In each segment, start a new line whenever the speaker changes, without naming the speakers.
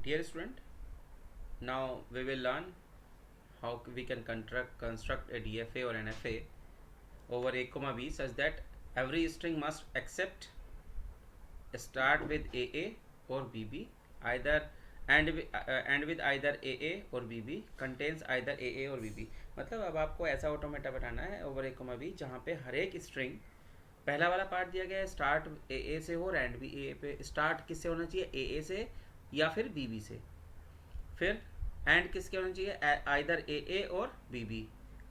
Dear student, now we will learn how we can construct a DFA or NFA over a comma b such that every string must accept start with AA or BB either and with either AA or BB contains either AA or BB। मतलब अब आपको ऐसा automata बनाना है over ए comma B जहाँ पे हर एक string पहला वाला पार्ट दिया गया है स्टार्ट AA से हो और एंड भी AA पे स्टार्ट किससे होना चाहिए AA से या फिर BB से, फिर एंड किसके होना चाहिए आइदर AA और BB,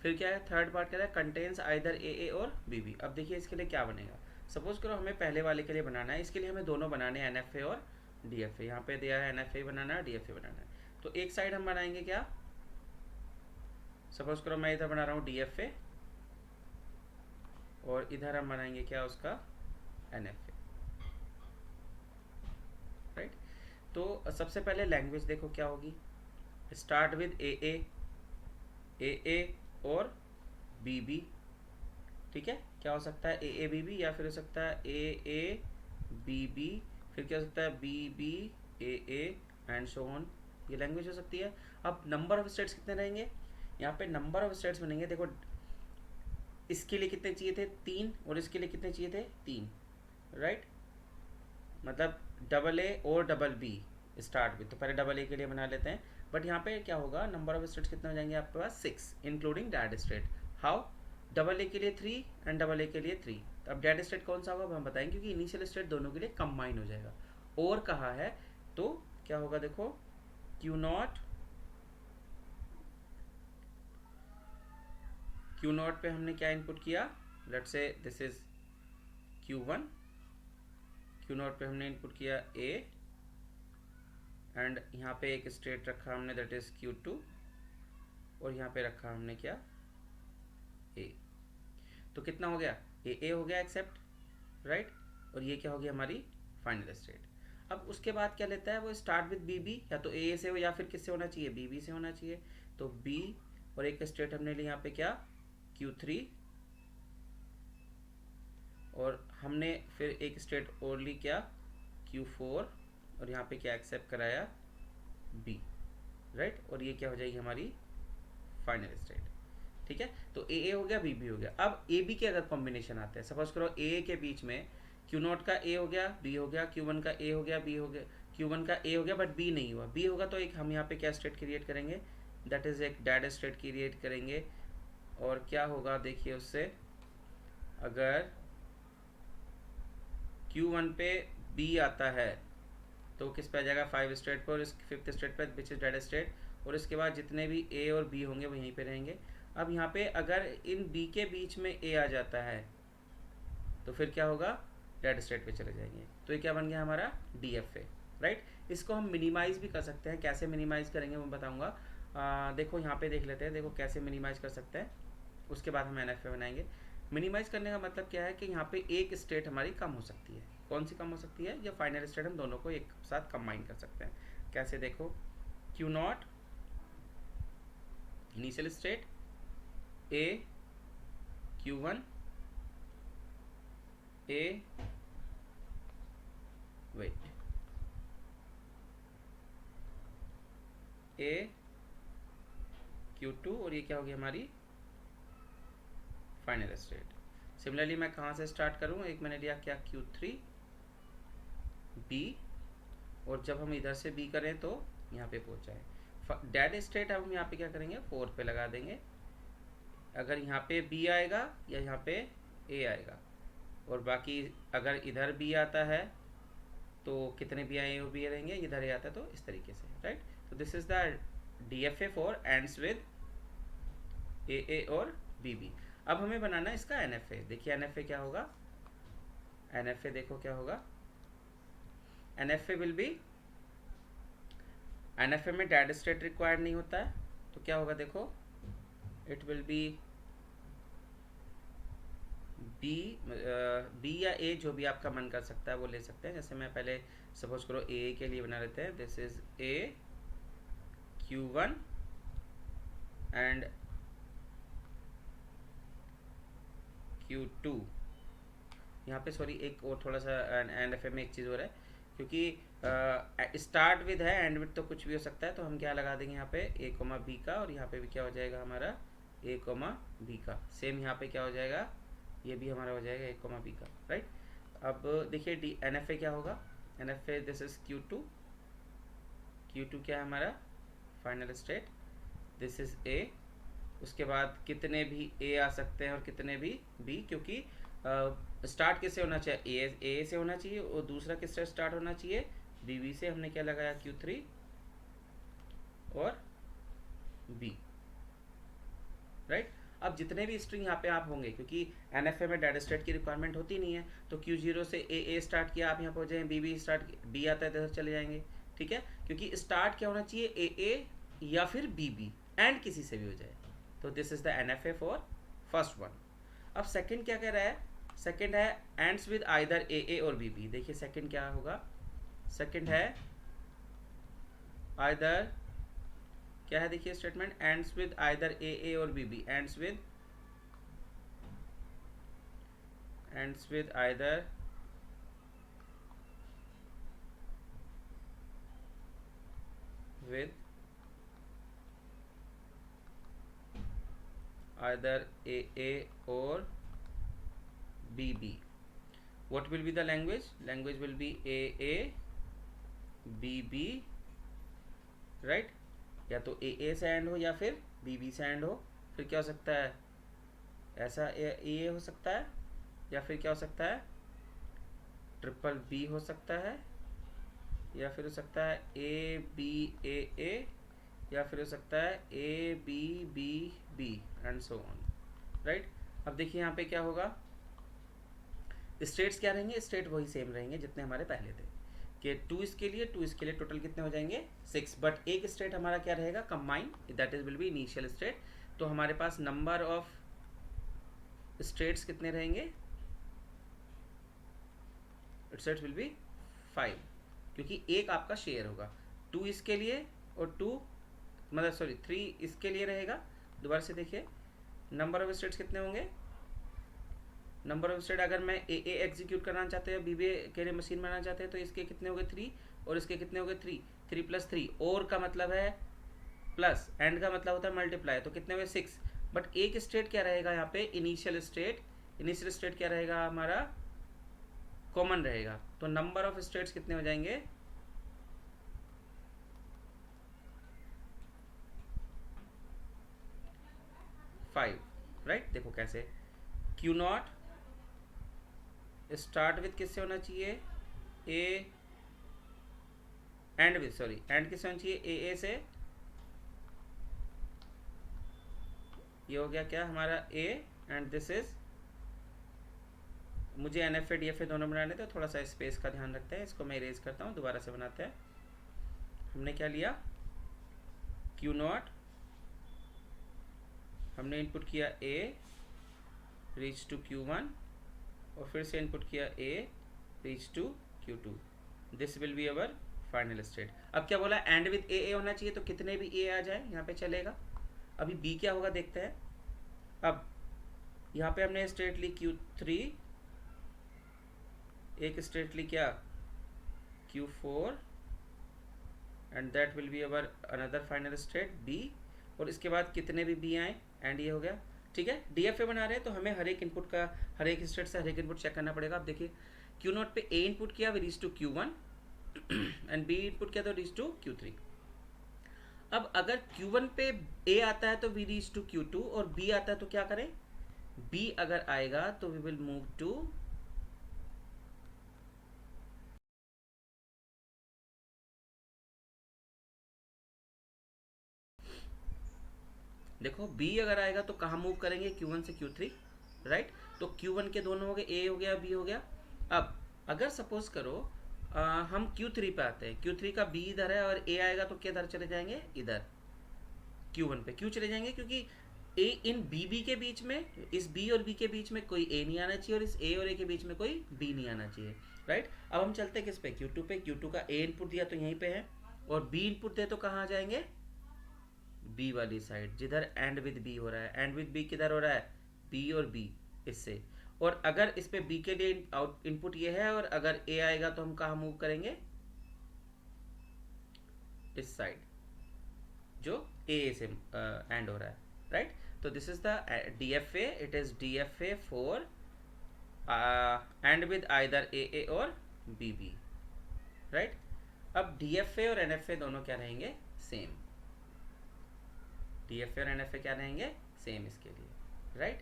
फिर क्या है थर्ड पार्ट कह रहा है contains either AA or BB। अब देखिए इसके लिए क्या बनेगा, सपोज करो हमें पहले वाले के लिए बनाना है, इसके लिए हमें दोनों बनाने हैं NFA और DFA। यहाँ पे दिया है NFA बनाना है DFA बनाना है, तो एक साइड हम बनाएंगे क्या, सपोज करो मैं इधर बना रहा हूँ DFA और इधर हम बनाएंगे क्या उसका NFA, राइट। तो सबसे पहले लैंग्वेज देखो क्या होगी, start with AA or BB, ठीक है। क्या हो सकता है AA BB या फिर हो सकता है AA BB, फिर क्या हो सकता है BB AA and so on, ये लैंग्वेज हो सकती है। अब नंबर ऑफ स्टेट्स कितने रहेंगे, यहाँ पे नंबर ऑफ स्टेट्स बनेंगे, देखो इसके लिए कितने चाहिए थे 3 और इसके लिए कितने चाहिए थे 3, राइट। मतलब डबल ए और डबल बी स्टार्ट विद, तो पहले डबल ए के लिए बना लेते हैं, बट यहाँ पे क्या होगा नंबर ऑफ स्टेट्स कितने हो जाएंगे आपके पास 6 including dad state. How, double A के लिए 3 एंड डबल ए के लिए 3, तो अब डैड स्टेट कौन सा होगा हम बताएंगे क्योंकि इनिशियल स्टेट दोनों के लिए कंबाइन हो जाएगा। और कहा है तो क्या होगा देखो क्यू नॉट पे हमने क्या इनपुट किया, लेट से this is Q1, Q naught पे हमने इनपुट किया A एंड यहाँ पे एक स्टेट रखा हमने दैट इज Q2 और यहाँ पे रखा हमने क्या A, तो कितना हो गया AA हो गया एक्सेप्ट, राइट, और ये क्या हो गया हमारी फाइनल स्टेट। अब उसके बाद क्या लेता है वो स्टार्ट विद BB, या तो AA से हो या फिर किससे होना चाहिए BB से होना चाहिए, तो B और एक स्टेट हमने ली यहाँ पे क्या Q3 और हमने फिर एक स्टेट और ली क्या Q4 और यहाँ पे क्या एक्सेप्ट कराया B, राइट, और ये क्या हो जाएगी हमारी फाइनल स्टेट, ठीक है। तो AA हो गया BB हो गया। अब AB के अगर कॉम्बिनेशन आते हैं, सपोज करो AA के बीच में Q0 का A हो गया B हो गया, Q1 का A हो गया B हो गया, Q1 का A हो गया बट B नहीं हुआ, B होगा तो एक हम यहाँ पे क्या स्टेट क्रिएट करेंगे, दैट इज एक डैड स्टेट क्रिएट करेंगे। और क्या होगा देखिए उससे, अगर Q1 पे B आता है तो किस पे आ जाएगा 5 स्टेट पर, इस 5th स्टेट पर विच इज डैड स्टेट, और इसके बाद जितने भी A और B होंगे वो यहीं पे रहेंगे। अब यहाँ पे अगर इन B के बीच में A आ जाता है तो फिर क्या होगा डैड स्टेट पे चले जाएंगे, तो ये क्या बन गया हमारा DFA, राइट। इसको हम मिनिमाइज भी कर सकते हैं, कैसे मिनिमाइज करेंगे मैं बताऊंगा। देखो यहाँ पे देख लेते हैं, देखो कैसे मिनिमाइज कर सकते हैं, उसके बाद हम NFA बनाएंगे। मिनिमाइज करने का मतलब क्या है कि यहाँ पे एक स्टेट हमारी कम हो सकती है, कौन सी कम हो सकती है, या फाइनल स्टेट हम दोनों को एक साथ कंबाइन कर सकते हैं। कैसे देखो Q0 initial state A Q1 A wait A Q2 और ये क्या होगी हमारी फाइनल स्टेट। सिमिलरली मैं कहाँ से स्टार्ट करूँ, एक मैंने लिया क्या Q3 B और जब हम इधर से B करें तो यहाँ पे पहुँच जाए डैड स्टेट। अब हम यहाँ पे क्या करेंगे 4 पे लगा देंगे, अगर यहाँ पे B आएगा या यहाँ पे A आएगा, और बाकी अगर इधर B आता है तो कितने भी आए भी रहेंगे, इधर ही आता है तो इस तरीके से, राइट। तो this is the DFA for ends with AA or BB। अब हमें बनाना है इसका NFA। देखिए NFA क्या होगा, NFA देखो क्या होगा, NFA विल बी, NFA में डैड स्टेट रिक्वायर्ड नहीं होता है, तो क्या होगा देखो इट विल बी B या A जो भी आपका मन कर सकता है वो ले सकते हैं। जैसे मैं पहले सपोज करो A के लिए बना लेते हैं, this is A Q1 and Q2। यहाँ पे सॉरी एक और थोड़ा सा NFA में एक चीज़ हो रहा है, क्योंकि स्टार्ट विद है, एंड विद तो कुछ भी हो सकता है, तो हम क्या लगा देंगे यहाँ पे ए कोमा बी का, और यहाँ पे भी क्या हो जाएगा हमारा ए कोमा बी का। सेम यहाँ पे क्या हो जाएगा, ये भी हमारा हो जाएगा ए कोमा बी का, राइट। अब देखिए डी एन एफ ए क्या होगा, N F A this is Q two, Q two क्या है हमारा final state, this is A. उसके बाद कितने भी ए आ सकते हैं और कितने भी बी, क्योंकि स्टार्ट किससे होना चाहिए, ए से होना चाहिए, और दूसरा किससे स्टार्ट होना चाहिए, बी बी से। हमने क्या लगाया क्यू थ्री और बी, राइट। अब जितने भी स्ट्रिंग यहाँ पे आप होंगे, क्योंकि एन एफ ए में डेड स्टेट की रिक्वायरमेंट होती नहीं है, तो क्यू जीरो से ए स्टार्ट किया, आप यहाँ पे हो जाएंगे बी बी स्टार्ट, बी आता है तो इधर चले जाएंगे, ठीक है। क्योंकि स्टार्ट क्या होना चाहिए, ए या फिर बी बी, एंड किसी से भी हो जाए। तो this is the N F A for first one. अब सेकंड क्या कह रहा है, सेकंड है एंड्स विद आइदर ए और बी बी। देखिए सेकंड क्या होगा, सेकंड है आइदर, क्या है देखिए statement, ends with either A और B B, ends with either with either a or bb. What will be the language, language will be a bb, right। या तो ए से एंड हो या फिर बी से एंड हो, फिर क्या हो सकता है, ऐसा ए हो सकता है, या फिर क्या हो सकता है, ट्रिपल बी हो सकता है, या फिर हो सकता है ए बी ए, या फिर हो सकता है A B B B and so on, right. अब देखिए यहाँ पे क्या होगा, स्टेट्स क्या रहेंगे, स्टेट वही सेम रहेंगे जितने हमारे पहले थे, कि टू इसके लिए टोटल कितने हो जाएंगे 6, बट एक स्टेट हमारा क्या रहेगा combine, that is will be initial state. तो हमारे पास नंबर ऑफ स्टेट्स कितने रहेंगे, स्टेट्स विल बी 5, क्योंकि एक आपका शेयर होगा, 2 इसके लिए और 2 मतलब सॉरी 3 इसके लिए रहेगा। दोबारा से देखिए नंबर ऑफ स्टेट्स कितने होंगे, नंबर ऑफ स्टेट अगर मैं ए एग्जीक्यूट करना चाहते हैं, बी बी के लिए मशीन बनाना चाहते हैं, तो इसके कितने हो गए 3 और इसके कितने हो गए 3, 3 + 3, और का मतलब है प्लस, एंड का मतलब होता है मल्टीप्लाई, तो कितने हुए 6। बट एक स्टेट क्या रहेगा यहाँ पे, इनिशियल स्टेट क्या रहेगा हमारा, कॉमन रहेगा। तो नंबर ऑफ स्टेट्स कितने हो जाएंगे, 5, राइट। देखो कैसे, क्यू नॉट स्टार्ट विथ किससे होना चाहिए, A and with, sorry and किससे होना चाहिए, ए से, ये हो गया क्या हमारा ए, एंड दिस इज, मुझे N F A D F A दोनों बनाने थे, थोड़ा सा स्पेस का ध्यान रखते हैं, इसको मैं इरेज करता हूँ, दोबारा से बनाते हैं। हमने क्या लिया, क्यू नॉट, हमने इनपुट किया ए रीच टू Q1, और फिर से इनपुट किया A reach to Q2, this will be our final state. अब क्या बोला, एंड विद ए होना चाहिए, तो कितने भी ए आ जाए यहाँ पे चलेगा। अभी बी क्या होगा देखते हैं। अब यहाँ पे हमने स्टेट ली Q3, एक स्टेट ली क्या Q4, and that will be our another final state B, और इसके बाद कितने भी बी आए, एंड ये हो गया, ठीक है। डीएफए बना रहे हैं तो हमें हर एक इनपुट का, हर एक स्टेट से हर एक इनपुट चेक करना पड़ेगा। अब देखिए क्यू नॉट पे ए इनपुट किया, we reach to Q1, and B input किया तो रीच टू Q3। अब अगर Q1 पे ए आता है तो वी रीच टू Q2, और बी आता है तो क्या करें, बी अगर आएगा तो वी विल मूव टू, देखो बी अगर आएगा तो कहाँ मूव करेंगे, Q1 से Q3, राइट। तो Q1 के दोनों हो गए, ए हो गया बी हो गया। अब अगर सपोज करो हम Q3 पे आते हैं, Q3 का बी इधर है और ए आएगा तो किधर चले जाएंगे, इधर Q1 पे। क्यों चले जाएंगे, क्योंकि ए इन बी बी के बीच में, इस बी और बी के बीच में कोई ए नहीं आना चाहिए, और इस ए और ए के बीच में कोई बी नहीं आना चाहिए, राइट। अब हम चलते हैं किस पे, Q2 पे। Q2 का ए इनपुट दिया तो यहीं पे है, और बी इनपुट दे तो कहाँ आ जाएंगे, बी वाली साइड, जिधर एंड विद बी हो रहा है। एंड विद बी किधर हो रहा है, बी और बी इससे, और अगर इस पे बी के लिए आउट इनपुट ये है और अगर ए आएगा तो हम कहाँ मूव करेंगे, इस साइड जो ए से एंड हो रहा है, राइट। तो this is the D F A, it is D F A for and with either A और बी बी, राइट। अब D F A or N F A दोनों क्या रहेंगे, same. D F A or N F A क्या रहेंगे, same इसके लिए, right.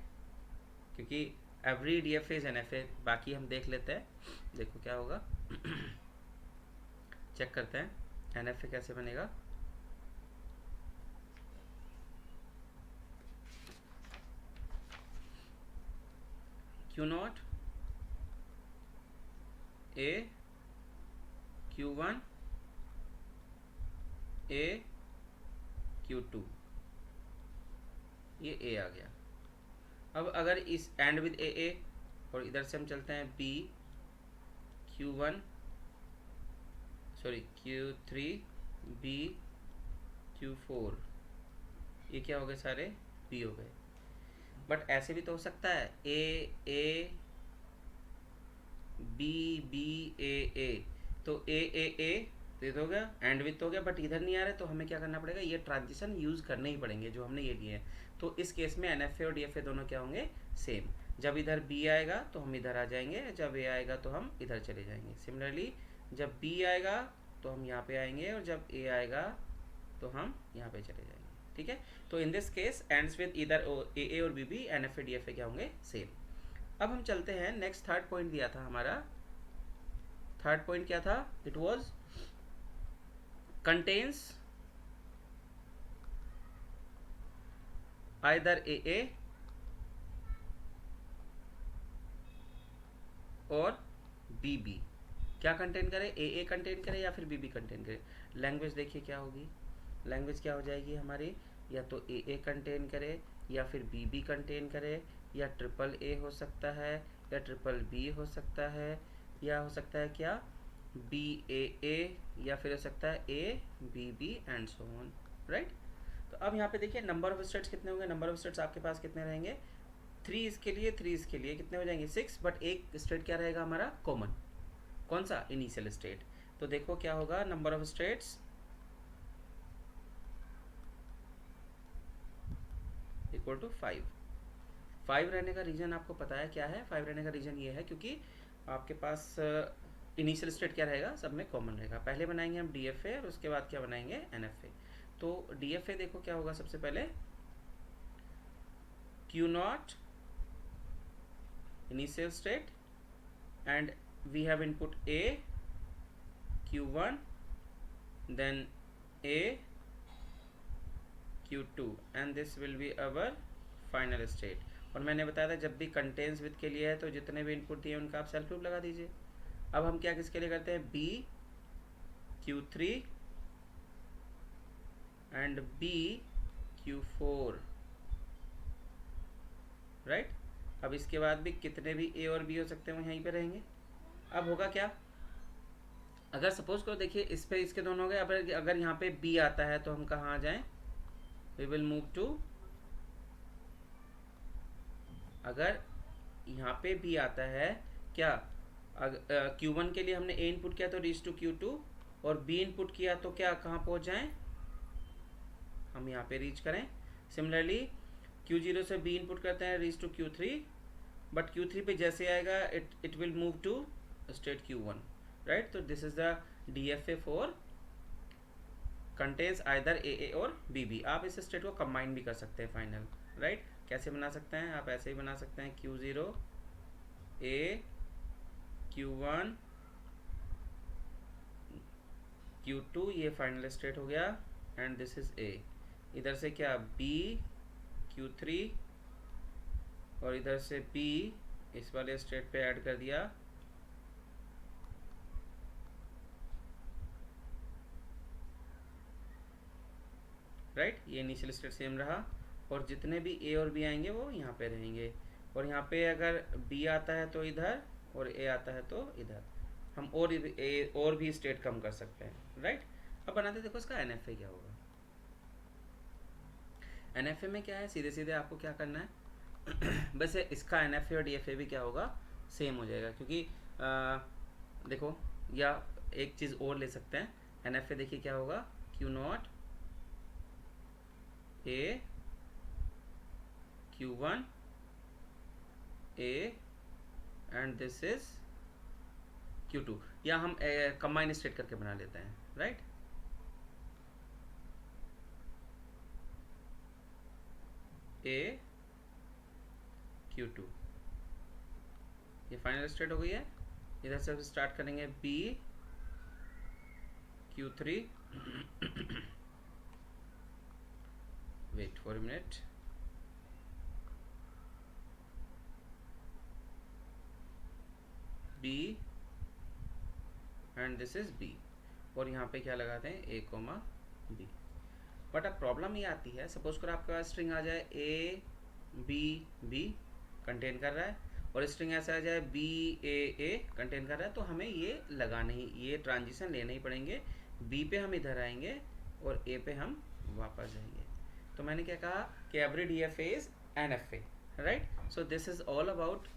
क्योंकि every D F A is an F ए। बाकी हम देख लेते हैं, देखो क्या होगा। चेक करते हैं एन एफ ए कैसे बनेगा। Q naught A Q one A Q two, ये ए आ गया। अब अगर इस एंड विद ए और इधर से हम चलते हैं B Q one sorry Q three B Q four, ये क्या हो गए, सारे बी हो गए। बट ऐसे भी तो हो सकता है ए बी बी ए, तो ए ये तो हो गया, एंड विथ हो गया, बट इधर नहीं आ रहा है, तो हमें क्या करना पड़ेगा, ये ट्रांजिशन यूज़ करने ही पड़ेंगे जो हमने ये लिए हैं। तो इस केस में एन एफ ए और डी एफ ए दोनों क्या होंगे, सेम। जब इधर बी आएगा तो हम इधर आ जाएंगे, जब ए आएगा तो हम इधर चले जाएंगे। सिमिलरली जब बी आएगा तो हम यहाँ पे आएंगे, और जब ए आएगा तो हम यहाँ पे चले जाएंगे, ठीक है। तो in this case ends with either A और B N F A D F A क्या होंगे, सेम। अब हम चलते हैं नेक्स्ट, थर्ड पॉइंट दिया था हमारा। थर्ड पॉइंट क्या था, it was contains either AA or BB। क्या कंटेन करे, AA कंटेन करे या फिर BB कंटेन करे। लैंग्वेज देखिए क्या होगी, लैंग्वेज क्या हो जाएगी हमारी, या तो AA कंटेन करे या फिर BB कंटेन करे, या ट्रिपल A हो सकता है या ट्रिपल B हो सकता है, या हो सकता है क्या BAA, या फिर हो सकता है ABB and so on, right. तो अब यहाँ पे देखिए नंबर ऑफ स्टेट्स कितने होंगे, नंबर ऑफ स्टेट्स आपके पास कितने रहेंगे, 3 इसके लिए 3 इसके लिए कितने हो जाएंगे 6, बट एक स्टेट क्या रहेगा हमारा कॉमन, कौन सा, इनिशियल स्टेट। तो देखो क्या होगा, number of states equal to 5। 5 रहने का रीज़न आपको पता है क्या है, 5 रहने का रीज़न ये है क्योंकि आपके पास इनिशियल स्टेट क्या रहेगा, सब में कॉमन रहेगा। पहले बनाएंगे हम डी एफ ए और उसके बाद क्या बनाएंगे, एन एफ ए। तो डी एफ ए देखो क्या होगा, सबसे पहले Q naught initial state and we have input A Q one then A Q two and this will be our final state. और मैंने बताया था जब भी कंटेन्स विद के लिए है तो जितने भी इनपुट दिए उनका आप सेल्फ लूप लगा दीजिए। अब हम क्या किसके लिए करते हैं, B Q three and B Q four, right. अब इसके बाद भी कितने भी ए और बी हो सकते हैं वो यहीं पे रहेंगे। अब होगा क्या, अगर सपोज करो देखिए इस पे इसके दोनों हो गए, अगर यहाँ पे बी आता है तो हम कहाँ आ जाएं, वी विल मूव टू, अगर यहाँ पे बी आता है क्या, Q1 के लिए हमने A इनपुट किया तो रीच टू Q2, और B इनपुट किया तो क्या कहाँ पहुँच जाएं, हम यहाँ पे रीच करें। सिमिलरली Q0 से B इनपुट करते हैं reach to Q3, but Q3 पे जैसे आएगा it will move to state Q1, right. तो this is the DFA for contains either AA or BB। आप इस स्टेट को कंबाइन भी कर सकते हैं फाइनल, राइट। कैसे बना सकते हैं, आप ऐसे ही बना सकते हैं, Q0 A Q1 Q2 ये फाइनल स्टेट हो गया एंड दिस इज A। इधर से क्या B Q3 और इधर से B इस वाले स्टेट पे ऐड कर दिया, राइट। ये इनिशियल स्टेट सेम रहा और जितने भी A और B आएंगे वो यहाँ पे रहेंगे, और यहाँ पे अगर B आता है तो इधर और A आता है तो इधर, हम और भी स्टेट कम कर सकते हैं, राइट। अब बनाते देखो इसका NFA क्या होगा। NFA में क्या है, सीधे सीधे आपको क्या करना है वैसे इसका एन एफ ए और डी एफ ए भी क्या होगा, सेम हो जाएगा, क्योंकि देखो, या एक चीज़ और ले सकते हैं, एन एफ ए देखिए क्या होगा, Q naught A Q one A and this is Q two, या हम कंबाइन स्टेट करके बना लेते हैं, राइट। ए क्यू टू, ये फाइनल स्टेट हो गई है। इधर से स्टार्ट करेंगे B Q three, wait for a minute, B and this is B, और यहाँ पे क्या लगाते हैं, ए कोमा बी। बट अब प्रॉब्लम ये आती है, सपोज कर आपके पास स्ट्रिंग आ जाए ए बी बी कंटेन कर रहा है, और स्ट्रिंग ऐसा आ जाए बी ए कंटेन कर रहा है, तो हमें ये लगाने ही, ये ट्रांजिशन लेने ही पड़ेंगे। बी पे हम इधर आएंगे और ए पे हम वापस जाएंगे। तो मैंने क्या कहा कि every D F A is an F A, right. So this is all about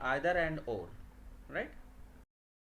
either and और, राइट।